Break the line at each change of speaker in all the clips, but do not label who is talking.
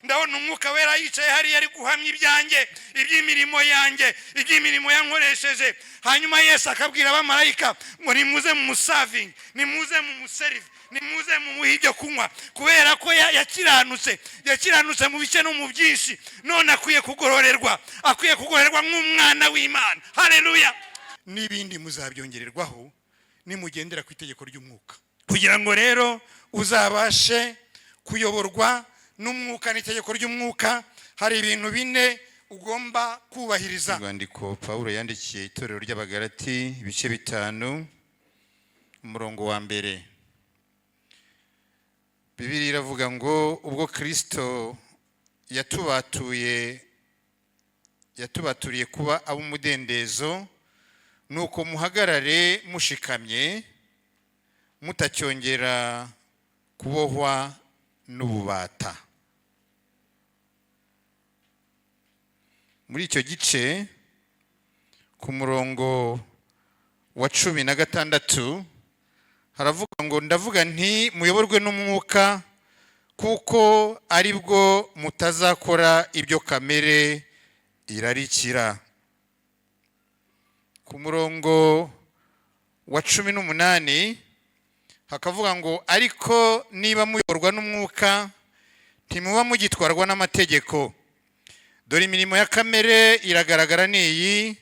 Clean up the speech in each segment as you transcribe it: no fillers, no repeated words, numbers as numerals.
ndabona umwuka wera yicaye hariya ari guhamya ibyanjye, iby'imirimo yanjye, iby'imirimo yankoresheje. Hanyuma Yesu akabwira abamarayika ngo nimuze mu musavingi, nimuze mu muserive, nimuze mu muhe ibyo kunywa, kubera ko yakiranutse mu bice no mu byinshi, none akwiye kugororerwa nk'umwana w'Imana. Haleluya. N'ibindi muzabyongererwaho nimugendera ku itegeko ry'umwuka, kugira ngo rero uzabashe kuyoborwa n'umwuka n'itegeko ry'umwuka. Hari ibintu bine ugomba kubahiriza. Urwandiko Pawulo yandikiye itorero ry'Abagalati, ibice 5, umurongo wa mbere. Bibiliya iravuga ngo ubwo Kristo yatubaturiye kuba ab'umudendezo, nuko muhagarare mushikamye, mutacyongera kubohwa n'ububata. Muri icyo gice ku murongo wa 16 haravuga ngo ndavuga nti muyoborwe n'umwuka, kuko ari bwo mutazakora ibyo kamere irarikira. Ku murongo wa 18 hakavuga ngo ariko niba muyoborwa n'umwuka ntimuba mugitwarwa n'amategeko. Dore imirimo ya kamere iragaragara n'iyi: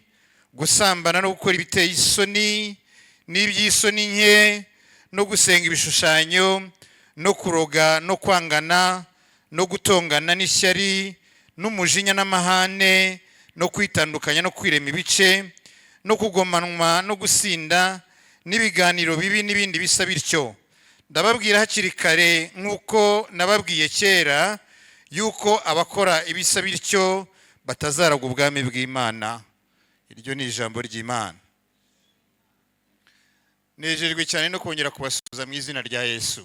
gusambana no gukora ibiteye isoni n'iby'isoni nke, no gusenga ibishushanyo, no kuroga, no kwangana, no gutongana n'ishyari, n'umujinya n'amahane, no kwitandukanya no kwirema ibice, no kugomanwa no gusinda, n'ibiganiro bibi n'ibindi bisa bityo. Ndababwira hakiri kare nk'uko nababwiye kera, yuko abakora ibisa bityo batazaragwa ubwami bw'Imana. Iryo ni ijambo ry'Imana. Nejejwe cyane no kongera kubasuhuza mu izina rya Yesu.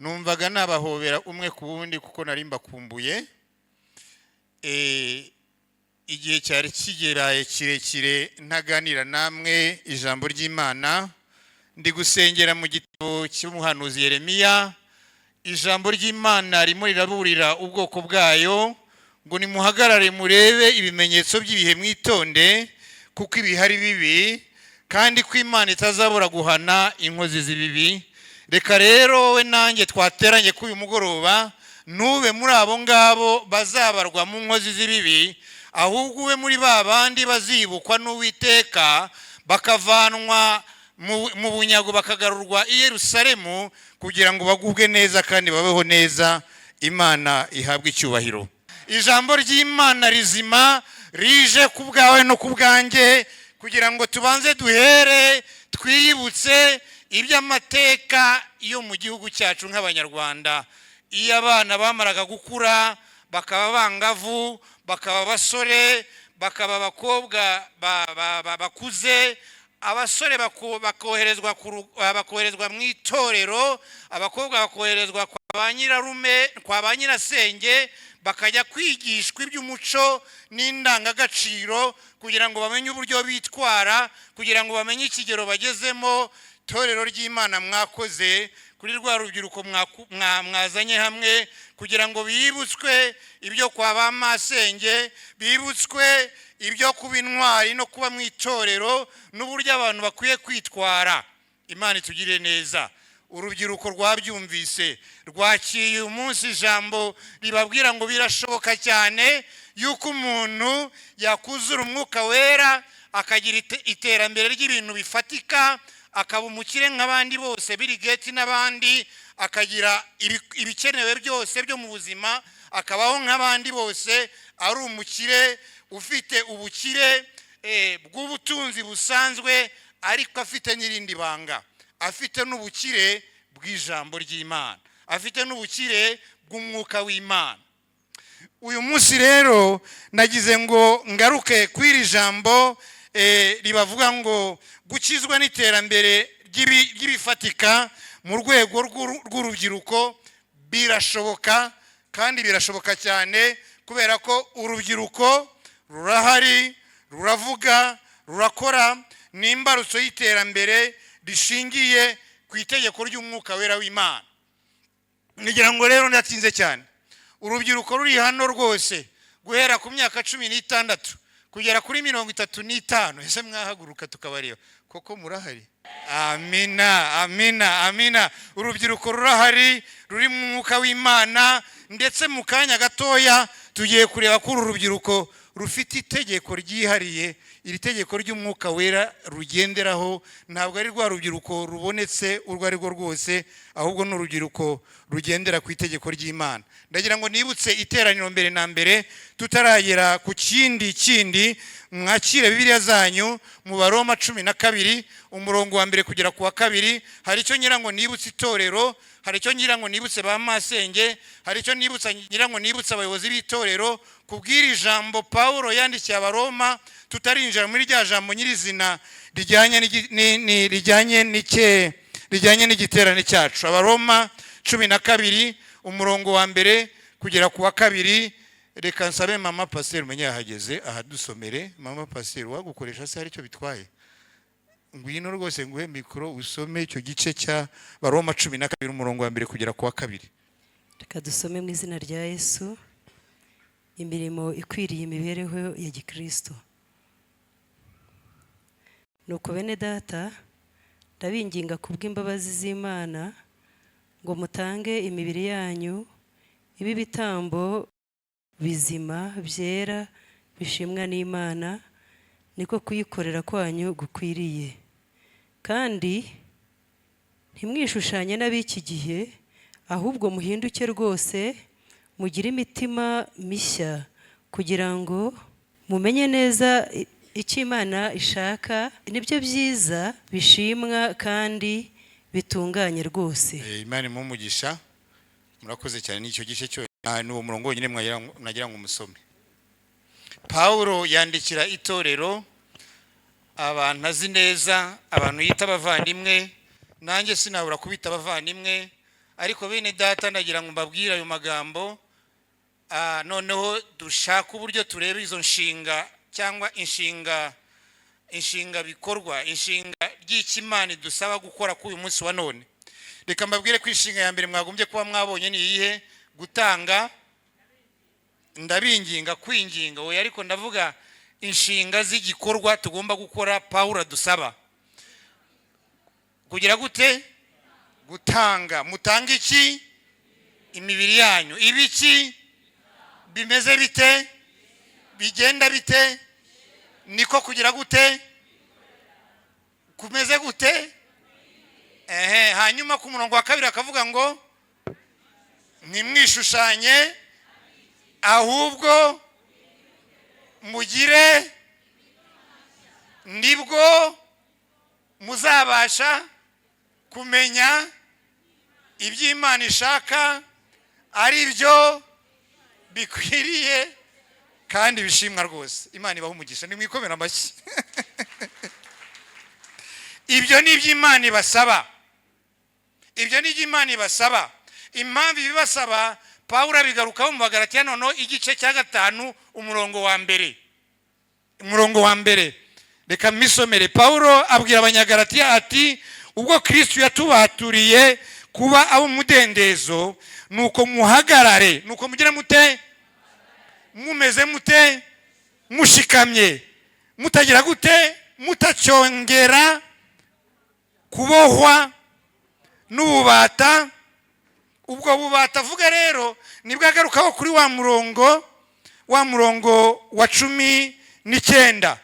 Numvaga nabahobera umwe ku wundi kuko nari mbakumbuye. Igihe cyari kigeraye kirekire ntaganira namwe ijambo ry'Imana. Ndi gusengera mu gitabo cy'umuhanuzi Yeremiya. Ijambo ry'Imana ririmo riraburira ubwoko bwayo ngo nimuhagarare murebe ibimenyetso by'ibihe, mwitonde kuko ibihari bibi, kandi ko Imana itazabura guhana inkozi z'ibibi. Reka rero we nanjye twateranye kuri uyu mugoroba nube muri abo ngabo bazabarwa mu nkozi z'ibibi, ahubwo ube muri ba bandi bazibukwa n'Uwiteka, bakavanwa mu bunyago bakagarurwa i Yerusalemu, kugira ngo bagubwe neza kandi babeho neza. Imana ihabwe icyubahiro. Ijambo ry'Imana rizima rije ku bwawe no ku bwanjye, kugira ngo tubanze duhere twiyibutse iby'amateka yo mu gihugu cyacu nk'Abanyarwanda. Iyo abana bamaraga gukura bakaba bangavu, bakaba basore, bakaba abakobwa bakuze, abasore bakoherezwa mu itorero, abakobwa bakoherezwa kwa ba nyirarume, kwa ba nyirasenge, bakajya kwigishwa iby'umuco n'indangagaciro, kugira ngo bamenye uburyo bitwara, kugira ngo bamenye ikigero bagezemo. Itorero ry'Imana mwakoze kuri rwa rubyiruko mwazanye hamwe, kugira ngo bibutswe ibyo kwa ba masenge, bibutswe ibyo kuba intwari no kuba mu itorero, n'uburyo abantu bakwiye kwitwara. Imana itugire neza. Urubyiruko rwabyumvise, rwakiriye umunsi ijambo ribabwira ngo birashoboka cyane yuko umuntu yakuzura umwuka wera, akagira iterambere ry'ibintu bifatika, akaba umukire nk'abandi bose, Bill Gates n'abandi, akagira ibikenewe byose byo mu buzima, akabaho nk'abandi bose, ari umukire ufite ubukire bw'ubutunzi busanzwe, ariko afite n'irindi banga, afite n'ubukire bw'ijambo ry'Imana, afite n'ubukire bw'umwuka w'Imana. Uyu munsi rero nagize ngo ngaruke kw'iri jambo ribavuga ngo gukizwa n'iterambere ry'ibifatika mu rwego rw'urubyiruko birashoboka, kandi birashoboka cyane, kubera ko urubyiruko rurahari, ruravuga, rurakora, n'imbarutso y'iterambere rishingiye ku itegeko ry'umwuka wera w'Imana. Ngira ngo rero ndatinze cyane, urubyiruko ruri hano rwose guhera ku myaka 16 kugera kuri 35, ese mwahaguruka tukabareba koko murahari? Amina, amina, amina. Urubyiruko rurahari, ruri mu mwuka w'Imana, ndetse mu kanya gatoya tugiye kureba ko urubyiruko rufite itegeko ryihariye. Iri tegeko ry'umwuka wera rugenderaho, ntabwo ari rwa rubyiruko rubonetse urwo ari rwo rwose, ahubwo n'urubyiruko rugendera ku itegeko ry'Imana. Ndagira ngo nibutse iteraniro mbere na mbere tutaragera ku kindi mwakire Bibiliya zanyu mu Baroma 12 umurongo wa mbere kugera ku wa 2. Hari icyo ngira ngo nibutse itorero, hari icyo ngira ngo nibutse ba masenge, hari icyo ngira ngo nibutse abayobozi b'itorero kubwira ijambo Paulo yandikiye Abaroma, tutarinjira muri rya jambo nyirizina rijyanye n'igiterane cyacu. Abaroma 12 umurongo wa mbere kugera ku wa 2. Reka nsabe mama pasteur umenye yahageze ahadusomere. Mama pasteur wagukoresha se hari icyo bitwaye? Ngwino rwose nguhe mikoro usome icyo gice cya Baroma 12 umurongo wa mbere kugera ku wa 2.
Reka dusome mu izina rya Yesu. Imirimo ikwiriye imibereho ya Gikristo. Nuko bene data, ndabinginga kubw'imbabazi z'Imana ngo mutange imibiri yanyu ibi bitambo bizima byera bishimwa n'Imana, niko kuyikorera kwanyu gukwiriye. Kandi ntimwishushanye n'ab'iki gihe, ahubwo muhinduke rwose, mugire imitima mishya, kugira ngo mumenye neza icyo Imana ishaka, nibyo byiza bishimwa kandi bitunganye rwose.
Imana imumugisha. Murakoze cyane n'icyo gice cyo n'uwo murongo nyine nagira ngo musome. Paulo yandikira itorero abantu azi neza, abantu yita abavandimwe. Nanjye sinabura kubita abavandimwe, ariko bene data ndagira ngo mbabwire ayo magambo. Noneho dushaka uburyo tureba izo nshinga cyangwa inshinga bikorwa, inshinga ry'Imana dusaba gukora ku uyu munsi wa none. Reka mbabwire ko inshinga ya mbere mwagombye kuba mwabonye ni iyihe? Gutanga, ndabinginga, kwinginga. Oya, ariko ndavuga inshinga z'igikorwa tugomba gukora Paulo dusaba. Kugira gute? Gutanga. Mutanga iki? Imibiri yanyu. Ibiki? Bimeze bite? Bigenda bite? Niko kugira gute? Kumeze gute? Hanyuma ku murongo wa 2 akavuga ngo ntimwishushanye, ahubwo mugire, nibwo muzabasha kumenya iby'Imana ishaka, ari byo bikwiriye kandi bishimwa rwose. Imana ibaha umugisha, nimwikomera amashyi. Ibyo ni iby'Imana ibasaba. Ibyo ni iby'Imana ibasaba. Impamvu ibibasaba Paulo abigarukaho mu Bagalatiya noneho igice cya 5 umurongo wa mbere. Umurongo wa mbere reka misomere. Paulo abwira abanyagalatiya ati, ubwo Kristo yatubaturiye kuba abo mudendezo, nuko muhagarare, nuko mugira mute, mumeze mute, mushikamye, mutagira gute, mutacyongera kubohwa n'ububata. Ubwo bubata avuga rero nibwo agarukaho kuri wa murongo wa 19,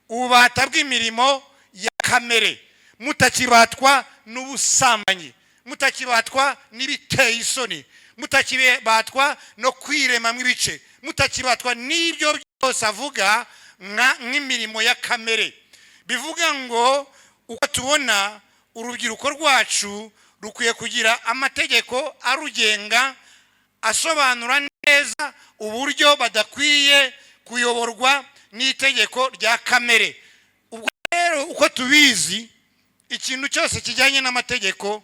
ububata bw'imirimo ya kamere. Mutakibatwa n'ubusambanyi, mutakibatwa n'ibiteye isoni, mutakibatwa no kwirema mw'ibice, mutakibatwa n'ibyo byose avuga nk'imirimo ya kamere. Bivuga ngo uko tubona urubyiruko rwacu rukwiye kugira amategeko arugenga, asobanura neza uburyo badakwiye kuyoborwa n'itegeko rya kamere. Ubwo rero uko tubizi, ikintu cyose kijyanye n'amategeko,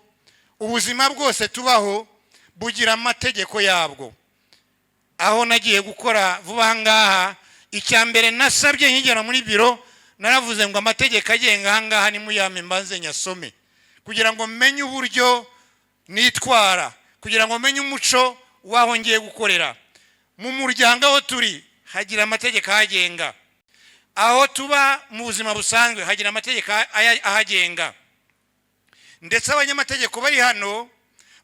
ubuzima bwose tubaho bugira amategeko yabwo. Aho nagiye gukora vuba ngaha, icyambere nasabye nkigera muri biro, naravuze ngo amategeko agenga ngaha ni muyame mbanze nyasome, kugira ngo menye uburyo nitwara, kugira ngo menye umuco waho ngiye gukorera. mu muryango aho turi hagira amategeko ahagenga, aho tuba mu buzima busanzwe hagira amategeko ahagenga, ndetse abanyamategeko bari hano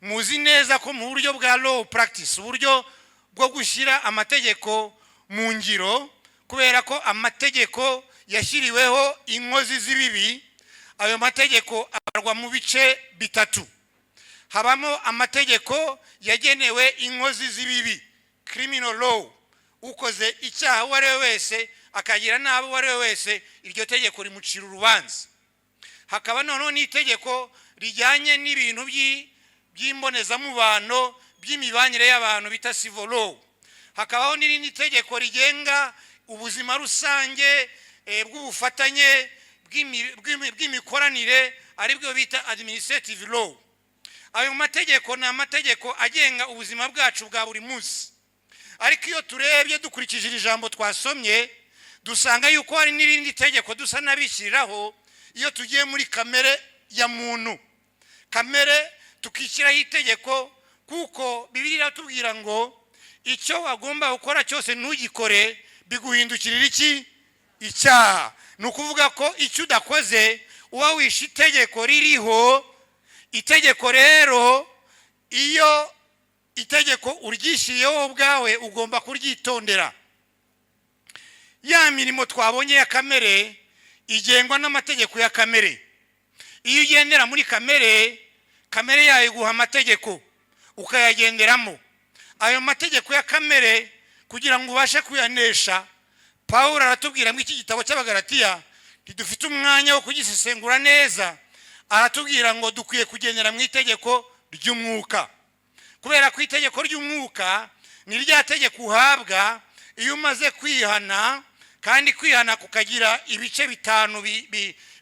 muzi neza ko mu buryo bwa law practice, uburyo bwo gushyira amategeko mu ngiro, kubera ko amategeko yashyiriweho inkozi z'ibibi, ayo mategeko abarwa mu bice bitatu. Habamo amategeko yagenewe inkozi z'ibibi, criminal law, ukoze icyaha uwo ari we wese akagira nabi uwo ari we wese, iryo tegeko rimucira urubanza. Hakaba noneho n'itegeko rijyanye n'ibintu by'imbonezamubano, by'imibanire y'abantu bita civil law. Hakabaho n'irindi tegeko rigenga ubuzima rusange bw'ubufatanye bw'imikoranire, aribwo bita administrative law. Ayo mategeko ni amategeko agenga ubuzima bwacu bwa buri munsi, ariko iyo turebye dukurikije iri jambo twasomye dusanga yuko hari n'irindi tegeko dusa n'abishyiriraho iyo tugiye muri kamere ya muntu. Kamere tukishyiraho itegeko, kuko Bibiliya iratubwira ngo icyo wagomba gukora cyose ntugikore biguhindukirira iki? Icyaha. Ni ukuvuga ko icyo udakoze uba wishe itegeko ririho. Itegeko rero iyo itegeko uryishyiriyeho ubwawe ugomba kuryitondera. Ya mirimo twabonye ya kamere igengwa n'amategeko ya kamere. Iyo ugendera muri kamere, kamere yayo iguha amategeko ukayagenderamo. Ayo mategeko ya kamere kugira ngo ubashe kuyanesha, Pawulo aratubwira mu iki gitabo cy'Abagalatiya, ntidufite umwanya wo kugisesengura neza, aratubwira ngo dukwiye kugendera mu itegeko ry'umwuka. Kubera ko itegeko ry'umwuka ni rya tegeko uhabwa iyo umaze kwihana, kandi kwihana kukagira ibice bitanu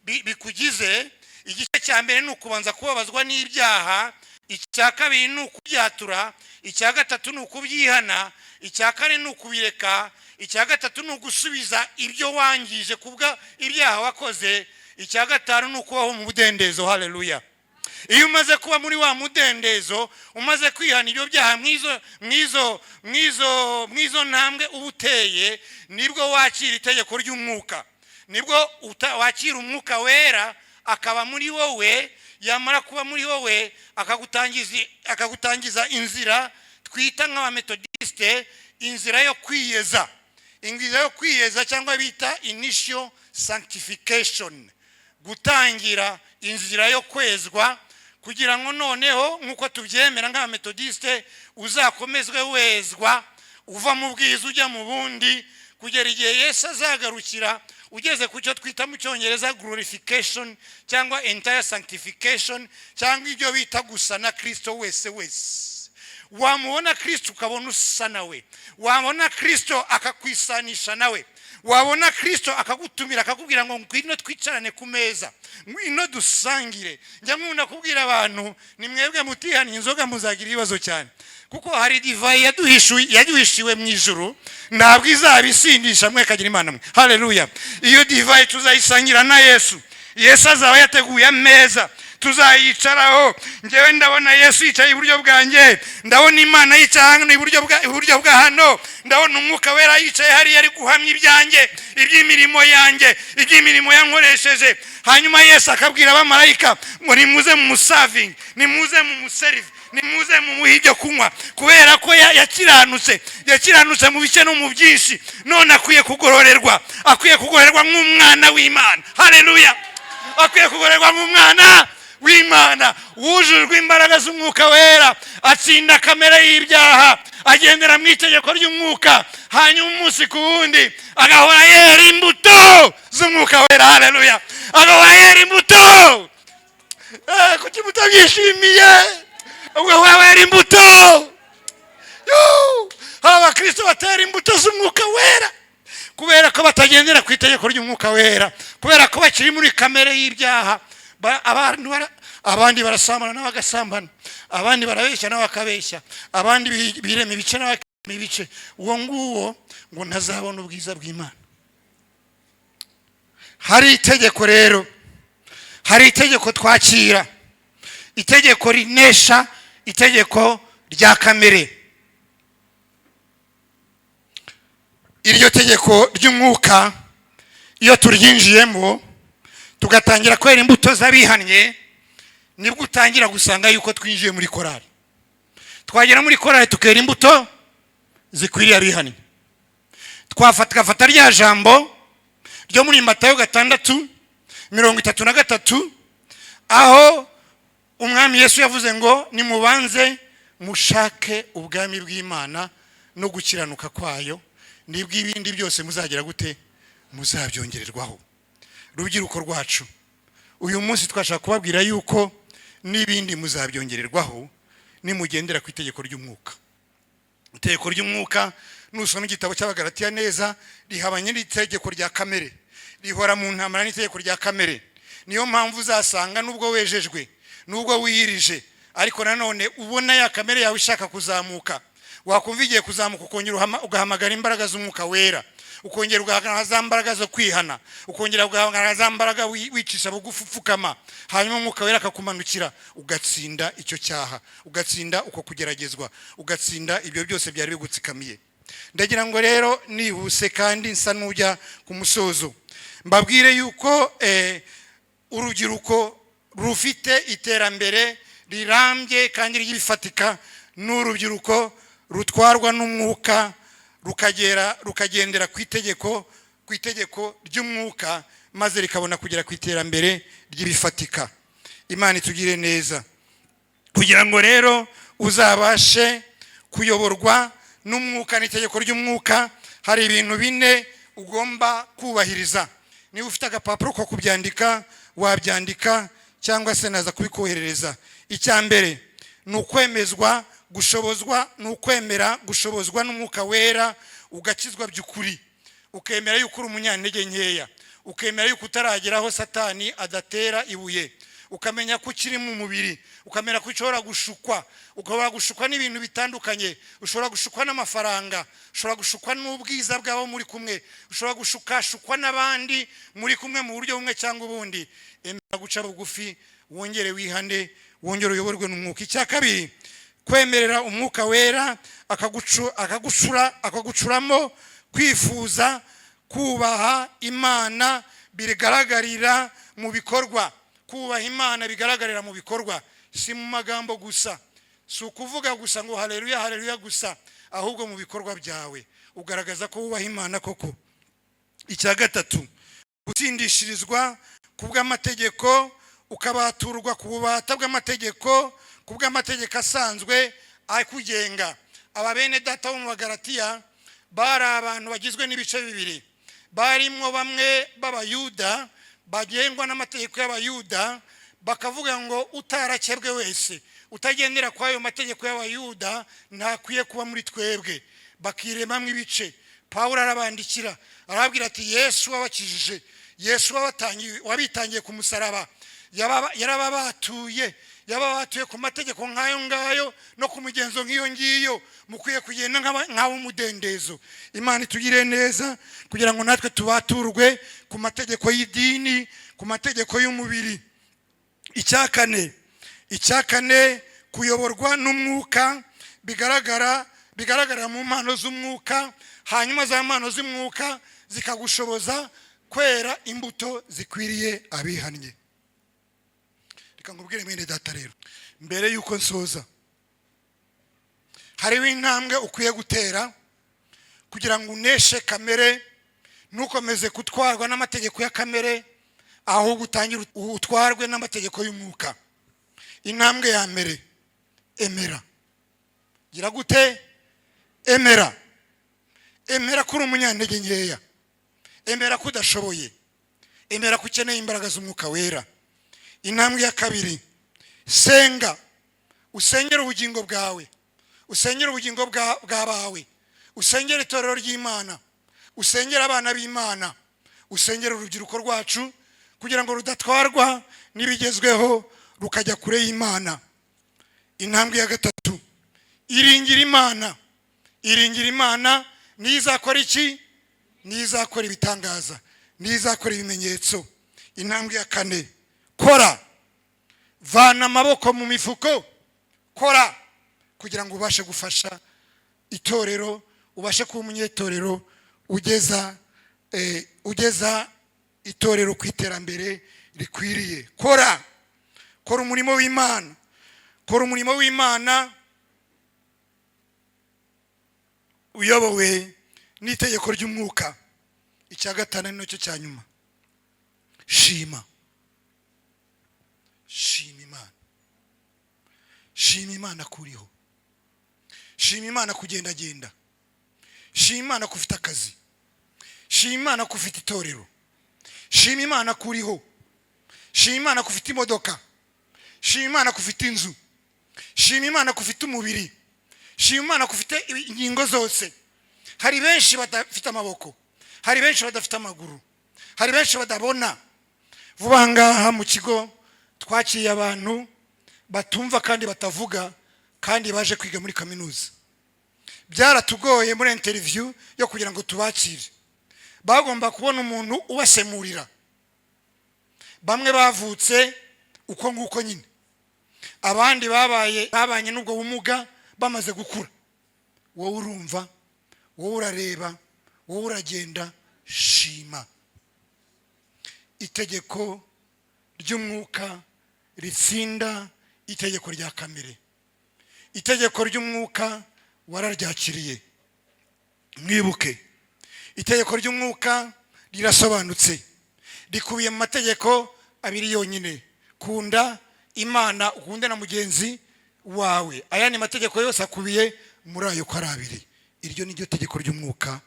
bikugize. Igice cya mbere ni ukubanza kubabazwa n'ibyaha, icya kabiri ni ukubyatura, icya gatatu ni ukubyihana, icya kane ni ukubireka, icya gatatu ni ugusubiza ibyo wangije kubwa ibyaha wakoze, icya gatanu ni ukubaho mu mudendezo. Haleluya. Iyo umaze kuba muri wa mudendezo, umaze kwihana ibyo byaha mwizo ntambwe ubuteye, nibwo wakira itegeko ry'umwuka, nibwo wakira umwuka wera akaba muri wowe. Yamara kuba muri wowe akagutangiza inzira twita nk'abametodiste, inzira yo kwiyeza. Inzira yo kwiyeza cyangwa bita initial sanctification, gutangira inzira yo kwezwa, kugira ngo noneho nk'uko tubyemera nk'abametodiste uzakomezwe wezwa, uva mu bwiza ujya mu bundi, kugera igihe Yesu azagarukira ugeze ku cyo twita mu Cyongereza glorification cyangwa entire sanctification, cyangwa ibyo bita gusa na Kristo wese. Wamubona Kristo ukabona usa nawe, wabona Kristo akakwisanisha nawe, wabona Kristo akagutumira akakubwira ngo ngwino twicarane ku meza, ngwino dusangire. Njya nkunda kubwira abantu, ni mwebwe mutihana inzoga muzagira ibibazo cyane, kuko hari divayi yaduhishiwe mu ijuru, ntabwo izabisindisha mwe kagira Imana mwe. Haleluya. Iyo divayi tuzayisangira na Yesu. Yesu azaba yateguye ameza tuzayicaraho. Ngewe ndabona Yesu yicaye iburyo bwanjye, ndabona Imana yicaye hano iburyo bwa hano, ndabona umwuka wera yicaye hariya ari guhamya ibyanjye, iby'imirimo yanjye, iby'imirimo yankoresheje. Hanyuma Yesu akabwira abamarayika ngo nimuze mu musavingi, nimuze mu muserive, nimuze mu muhe ibyo kunywa, kubera ko yakiranutse mu bice no mu byinshi, none akwiye kugororerwa nk'umwana w'Imana. Haleluya. Akwiye kugororerwa nk'umwana w'Imana, wujujwe imbaraga z'umwuka wera, atsinda kamere y'ibyaha, agendera mu itegeko ry'umwuka, hanyuma umunsi ku wundi agahora yera imbuto z'umwuka wera. Haleluya. Agahora yera imbuto. Kuki mutabyishimiye? Agahora yera imbuto. Abakristo batera imbuto z'umwuka wera kubera ko batagendera ku itegeko ry'umwuka wera, kubera ko bakiri muri kamere y'ibyaha. Abandi barasambana n'abagasambana, abandi barabeshya n'abakabeshya, abandi birema ibice n'abakirema ibice. Uwo nguwo ngo ntazabona ubwiza bw'Imana. Hari itegeko rero, hari itegeko twakira, itegeko rinesha itegeko rya kamere. iryo tegeko ry'umwuka iyo turyinjiyemo tugatangira kwera imbuto z'abihannye, nibwo utangira gusanga yuko twinjiye muri korali. Twagera muri korali tukera imbuto zikwiriye abihannye. Twafata rya jambo ryo muri Matayo 6:33 aho umwami Yesu yavuze ngo nimubanze mushake ubwami bw'Imana no gukiranuka kwayo, nibwo ibindi byose muzagira gute, muzabyongererwaho. Rubyiruko rwacu, uyu munsi twashaka kubabwira yuko n'ibindi muzabyongererwaho nimugendera ku itegeko ry'umwuka. Itegeko ry'umwuka nusoma igitabo cy'Abagalatiya neza rihabanye n'itegeko rya kamere, rihora mu ntambara n'itegeko rya kamere. Niyo mpamvu uzasanga nubwo wejejwe, nubwo wiyirije, ariko nanone ubona ya kamere yawe ishaka kuzamuka. Wakumva igiye kuzamuka ukongera ugahamagara imbaraga z'umwuka wera, ukongera ugahamagara za mbaraga zo kwihana, ukongera ugahamagara za mbaraga wicisha bugufi upfukama, hanyuma umwuka wera akakumanukira ugatsinda icyo cyaha, ugatsinda uko kugeragezwa, ugatsinda ibyo byose byari bigutsikamiye. Ndagira ngo rero nihuse kandi nsa n'ujya ku musozo, mbabwire yuko urubyiruko rufite iterambere rirambye kandi ry'ibifatika n'urubyiruko rutwarwa n'umwuka rukagendera ku itegeko ry'umwuka, maze rikabona kugera ku iterambere ry'ibifatika. Imana itugire neza. Kugira ngo rero uzabashe kuyoborwa n'umwuka n'itegeko ry'umwuka, hari ibintu 4 ugomba kubahiriza. Niba ufite agapapuro ko kubyandika wabyandika, cyangwa se naza kubikoherereza. Icya mbere ni ukwemezwa gushobozwa, ni ukwemera gushobozwa n'umwuka wera, ugakizwa by'ukuri, ukemera yuko uri umunyantege nkeya, ukemera yuko utarageraho Satani adatera ibuye, ukamenya ko ukiri mu mubiri, ukamenya ko ushobora gushukwa, ukaba gushukwa n'ibintu bitandukanye, ushobora gushukwa n'amafaranga, ushobora gushukwa n'ubwiza bwabo muri kumwe, ushobora gushukwa n'abandi muri kumwe mu buryo bumwe cyangwa ubundi. Emera guca bugufi, wongere wihane, wongere uyoborwe n'umwuka. Icya kabiri, kwemerera umwuka wera akagucuramo kwifuza kubaha Imana bigaragarira mu bikorwa. Kubaha Imana bigaragarira mu bikorwa, si mu magambo gusa, si ukuvuga gusa ngo haleluya haleluya gusa, ahubwo mu bikorwa byawe ugaragaza ko wubaha Imana koko. Icya gatatu, gutsindishirizwa kubw'amategeko, ukabaturwa ku bubata bw'amategeko, kubw'amategeko asanzwe akugenga. Aba bene data bo mu Bagalatiya bari abantu bagizwe n'ibice bibiri. Barimo bamwe b'Abayuda bagengwa n'amategeko y'Abayuda, bakavuga ngo utarakebwe wese, utagendera kwa ayo mategeko y'Abayuda ntakwiye kuba muri twebwe. Bakiremamwe ibice. Pawulo arabandikira arababwira ati Yesu wabakijije, Yesu wabitangiye ku musaraba, yarababatuye ku mategeko nk'ayo ngayo no ku migenzo nk'iyo ngiyo, mukwiye kugenda nk'ab'umudendezo. Imana itugire neza kugira ngo natwe tubaturwe ku mategeko y'idini, ku mategeko y'umubiri. Icya kane, kuyoborwa n'umwuka bigaragara mu mpano z'umwuka, hanyuma za mpano z'umwuka zikagushoboza kwera imbuto zikwiriye abihannye. Reka ngubwire mwene data rero, mbere yuko nsoza, hariho intambwe ukwiye gutera kugira ngo uneshe kamere, ntukomeze kutwarwa n'amategeko ya kamere, ahubwo utangire utwarwe n'amategeko y'umwuka. Intambwe ya mbere, emera. Gira gute? Emera. Emera ko uri umunyantege nkeya, emera ko udashoboye, emera ko ukeneye imbaraga z'umwuka wera. Intambwe ya kabiri, senga. Usengera ubugingo bwawe, usengera ubugingo bw'abawe, usengera itorero ry'Imana, usengera abana b'Imana, usengera urubyiruko rwacu kugira ngo rudatwarwa n'ibigezweho rukajya kure y'Imana. Intambwe ya gatatu, iringira Imana. Iringira Imana nizakora iki? Nizakora ibitangaza, nizakora ibimenyetso. Intambwe ya kane, kora. Vana amaboko mu mifuko, kora kugira ngo ubashe gufasha itorero, ubashe kuba umunyetorero, ugeza itorero ku iterambere rikwiriye. Kora umurimo w'Imana, kora umurimo w'Imana uyobowe n'itegeko ry'umwuka. Icya gatanu ni cyo cya nyuma, shima Imana. Shima Imana kuriho, shima Imana kugendagenda, shima Imana kufite akazi, shima Imana kufite itorero, shima Imana kuriho, shima Imana kufite imodoka, shima Imana kufite inzu, shima Imana kufite umubiri, shima Imana kufite ingingo zose. Hari benshi badafite amaboko, hari benshi badafite amaguru, hari benshi badabona. Vuba ngaha mu kigo twakiye abantu batumva kandi batavuga kandi baje kwiga muri kaminuza. Byaratugoye muri interview yo kugira ngo tubakire. Bagomba kubona umuntu ubasemurira. Bamwe bavutse uko nguko nyine, abandi babanye n'ubwo bumuga bamaze gukura. Wowe urumva, wowe urareba, wowe uragenda. Shima. Itegeko ry'umwuka ritsinda itegeko rya kamere. Itegeko ry'umwuka wararyakiriye. Mwibuke, itegeko ry'umwuka rirasobanutse, rikubiye mu mategeko abiri yonyine: kunda Imana, ukunde na mugenzi wawe. Aya ni mategeko yose akubiye muri ayo ko ari abiri. Iryo ni ryo tegeko ry'umwuka,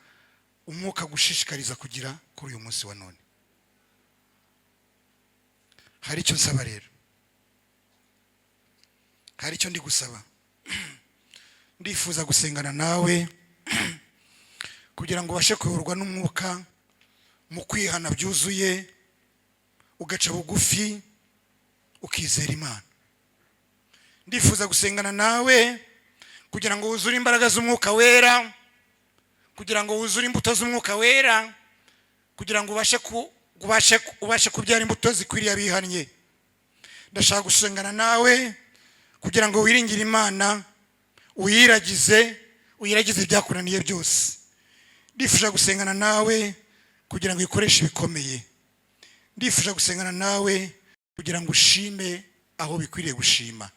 umwuka gushishikariza kugira kuri uyu munsi wa none. Hari icyo nsaba rero, hari icyo ndi gusaba. Ndifuza gusengana nawe kugira ngo ubashe kuyoborwa n'umwuka mu kwihana byuzuye, ugaca bugufi, ukizera Imana. Ndifuza gusengana nawe kugira ngo wuzure imbaraga z'umwuka wera, kugira ngo wuzure imbuto z'umwuka wera, kugira ngo ubashe kubyara imbuto zikwiriye abihannye. Ndashaka gusengana nawe kugira ngo wiringire Imana, uyiragize ibyakunaniye byose. Ndifuza gusengana nawe kugira ngo ikoreshe ibikomeye. Ndifuza gusengana nawe kugira ngo ushime aho bikwiriye gushima.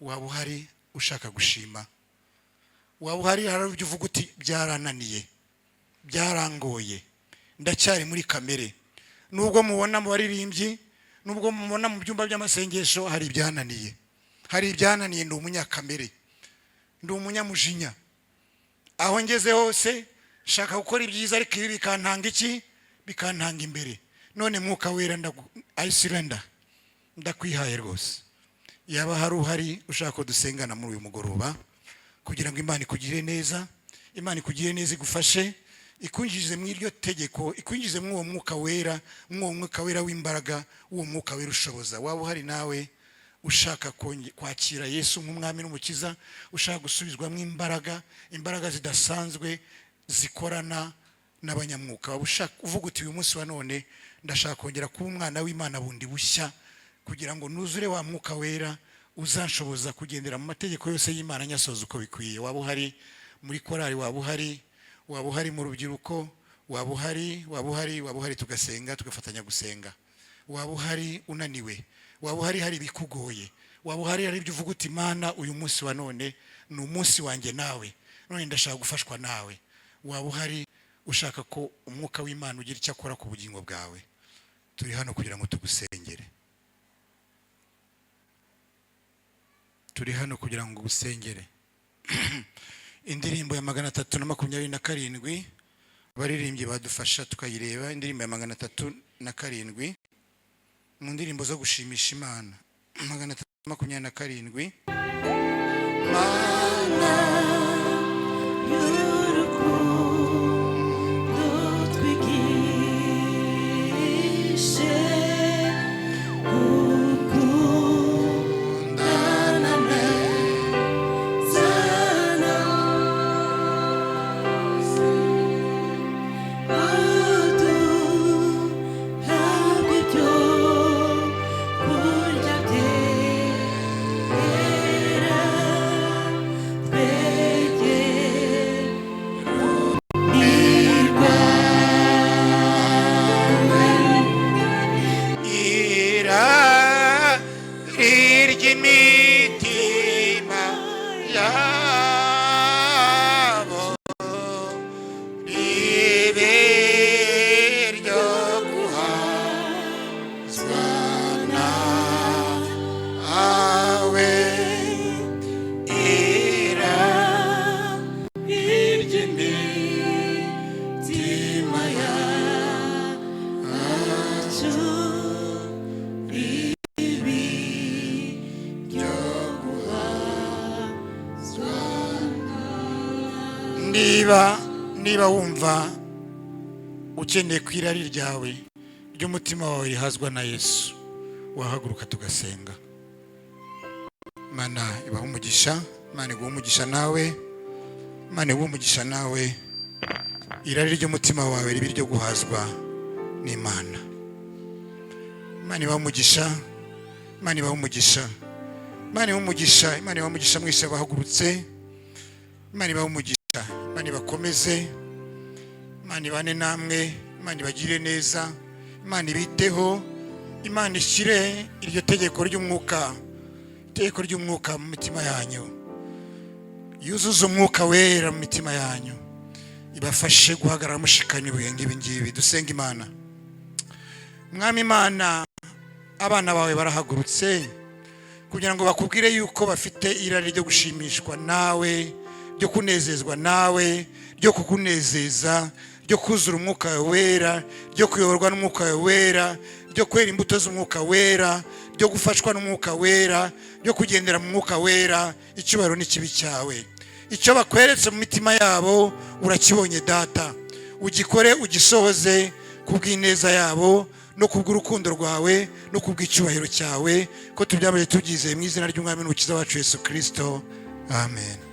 Waba uhari ushaka gushima? Waba uhari harabyo uvuga uti byarananiye, byarangoye, ndacyari muri kamere? Nubwo mubona mu baririmbyi, nubwo mubona mu byumba by'amasengesho, hari ibyananiye, hari ibyananiye. Ndi umunyakamere, ndi umunyamujinya. Aho ngeze hose shaka gukora ibyiza, ariko ibi bikantanga iki? Bikantanga imbere. None Mwuka Wera, I surrender, ndakwihaye rwose. Yaba hari uhari ushaka ko dusengana muri uyu mugoroba kugira ngo Imana ikugire neza, Imana ikugire neza, igufashe, ikunjize mu iryo tegeko, ikunjize mu uwo Mwuka Wera, mu uwo Mwuka Wera w'imbaraga, uwo Mwuka Wera ushoboza. Waba uhari nawe ushaka kwakira Yesu nk'umwami n'umukiza, ushaka gusubizwamo imbaraga zidasanzwe zikorana n'abanyamwuka. Waba ushaka uvuga uti uyu munsi wa none ndashaka kongera kuba umwana w'Imana bundi bushya, kugira ngo nuzure wa Mwuka Wera uzanshoboza kugendera mu mategeko yose y'Imana nyasoza uko bikwiye. Waba uhari muri korali, waba uhari mu rubyiruko, waba uhari tugasenga, tugafatanya gusenga. Waba uhari unaniwe, waba uhari hari bikugoye, waba uhari hari ibyo uvuga uti Imana uyu munsi wa none ni umunsi wanjye nawe, none ndashaka gufashwa nawe. Waba uhari ushaka ko umwuka w'Imana ugira icyo akora ku bugingo bwawe. Turi hano kugira ngo tugusengere, turi hano kugira ngo gusengere. Indirimbo ya 327 baririmbyi badufasha tukayireba. Indirimbo ya 327 mu ndirimbo zo gushimisha Imana. 327 Mana y'urukundo twigishe gukundana neza uduhabwe ibyo kurya byera niba wumva ukeneye ku irari ryawe ry'umutima wawe rihazwa na Yesu, wahaguruka tugasenga. Mana ibaha umugisha, Mana iguha umugisha nawe, Mana iguha umugisha nawe. Irari ry'umutima wawe ribi ryo guhazwa n'Imana. Mana ibaha umugisha, Mana ibaha umugisha, Mana ibaha umugisha, Imana ibaha umugisha mwese bahagurutse. Imana ibaha umugisha, Imana ibakomeze, Imana ibane namwe, Imana ibagire neza, Imana ibiteho, Imana ishyire iryo tegeko ry'umwuka mu mitima yanyu, yuzuza umwuka wera mu mitima yanyu, ibafashe guhagarara mushikanye ibi ngibi. Dusenga Imana. Mwami Imana, abana bawe barahagurutse kugira ngo bakubwire yuko bafite irari ryo gushimishwa nawe, ryo kunezezwa nawe, ryo kukunezeza, ryo kuzura umwuka wera, ryo kuyoborwa n'umwuka wera, ryo kwera imbuto z'umwuka wera, ryo gufashwa n'umwuka wera, ryo kugendera mu mwuka wera. Icyubahiro n'ikibi cyawe, icyo bakweretse mu mitima yabo urakibonye Data, ugikore ugisohoze kubw'ineza yabo no kubw'urukundo rwawe no kubw'icyubahiro cyawe, ko tubyamaze tubyizeye mu izina ry'Umwami n'Umukiza wacu Yesu Kristo. Amen.